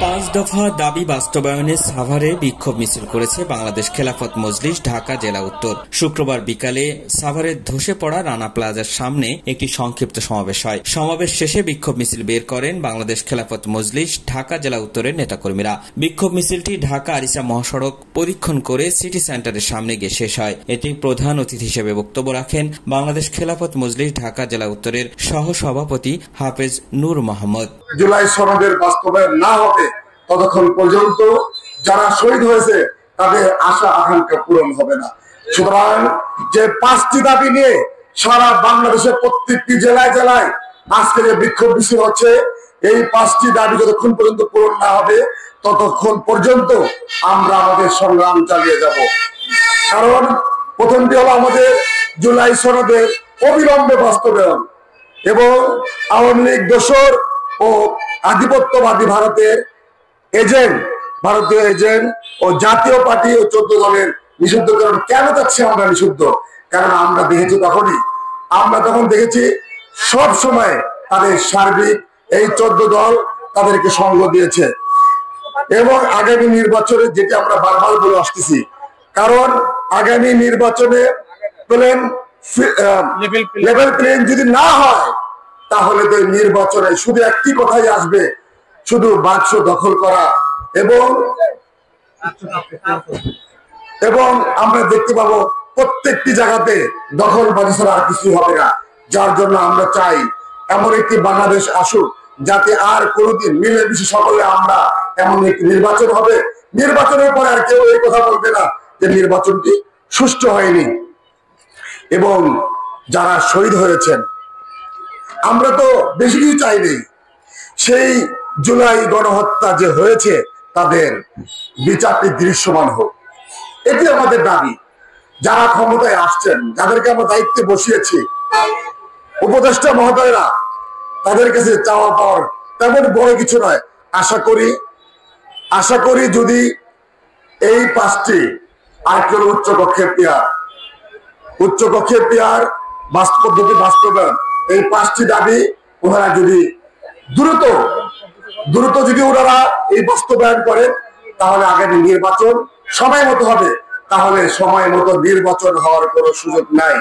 পাঁচ দফা দাবি বাস্তবায়নে সাভারে বিক্ষোভ মিছিল করেছে বাংলাদেশ খেলাফত মজলিস ঢাকা জেলা উত্তর। শুক্রবার বিকালে সাভারের ধসে পড়া রানা প্লাজার সামনে একটি সংক্ষিপ্ত সমাবেশ হয়। সমাবেশ শেষে বিক্ষোভ মিছিল বের করেন বাংলাদেশ খেলাফত মজলিস ঢাকা জেলা উত্তরের নেতাকর্মীরা। বিক্ষোভ মিছিলটি ঢাকা আরিচা মহাসড়ক পরীক্ষণ করে সিটি সেন্টারের সামনে গিয়ে শেষ হয়। এটি প্রধান অতিথি হিসেবে বক্তব্য রাখেন বাংলাদেশ খেলাফত মজলিস ঢাকা জেলা উত্তরের সহসভাপতি হাফেজ নূর মোহাম্মদ। জুলাই সনদের বাস্তবায়ন না হবে ততক্ষণ পর্যন্ত যারা শহীদ হয়েছে তাদের আশা আকাঙ্ক্ষা পূরণ হবে না। সুতরাং যে 5টি দাবি নিয়ে সারা বাংলাদেশের প্রত্যেকটি জেলায় জেলায় আজকে যে বিক্ষোভ মিছিল হচ্ছে, এই 5টি দাবি যতক্ষণ পর্যন্ত পূরণ না হবে ততক্ষণ পর্যন্ত আমরা আমাদের সংগ্রাম চালিয়ে যাব। কারণ প্রথমটি হলো আমাদের জুলাই সনদের অবিলম্বে বাস্তবায়ন এবং আওয়ামী লীগ দোসর ও আধিপত্যবাদী ভারতীয় এজেন্ট ও জাতীয় পার্টি ও 14 দলের নিষিদ্ধকরণ। কেন যাচ্ছে আমরা নিষিদ্ধ? কারণ আমরা দেখেছি তখন দেখেছি সব সময় তাদের সার্বিক এই 14 দল তাদেরকে সঙ্গ দিয়েছে এবং আগামী নির্বাচনে যেটি আমরা বারবার বলে আসতেছি, কারণ আগামী নির্বাচনে লেভেল প্লেইং যদি না হয় তাহলে তো নির্বাচনে শুধু একটি কথাই আসবে, শুধু বাক্স দখল করা এবং আমরা দেখতে পাবো প্রত্যেকটি জায়গাতে দখলবাজি ছাড়া আর কিছু হবে না। যার জন্য আমরা চাই এমন একটি বাংলাদেশ আসুক যাতে আর কোনোদিন মিলেমিশে সকলে আমরা এমন একটি নির্বাচন হবে, নির্বাচনের পরে আর কেউ এই কথা বলবে না যে নির্বাচনটি সুষ্ঠু হয়নি। এবং যারা শহীদ হয়েছেন আমরা তো বেশি কিছু চাইনি, সেই জুলাই গণহত্যা যে হয়েছে তাদের বিচারটি দৃশ্যমান হোক, এটি আমাদের দাবি। যারা ক্ষমতায় আসছেন, যাদেরকে আমরা দায়িত্বে বসিয়েছি, উপদেষ্টা মহোদয়রা, তাদের কাছে চাওয়া পাওয়ার তেমন বড় কিছু নয়। আশা করি যদি এই 5টি আরেকজন উচ্চ কক্ষের পেয়ার পদ্ধতি বাস্তবায়ন, এই 5টি দাবি ওনারা যদি দ্রুত যদি ওনারা এই বাস্তবায়ন করেন তাহলে আগামী নির্বাচন সময় মতো হবে। তাহলে সময় মতো নির্বাচন হওয়ার কোনো সুযোগ নাই।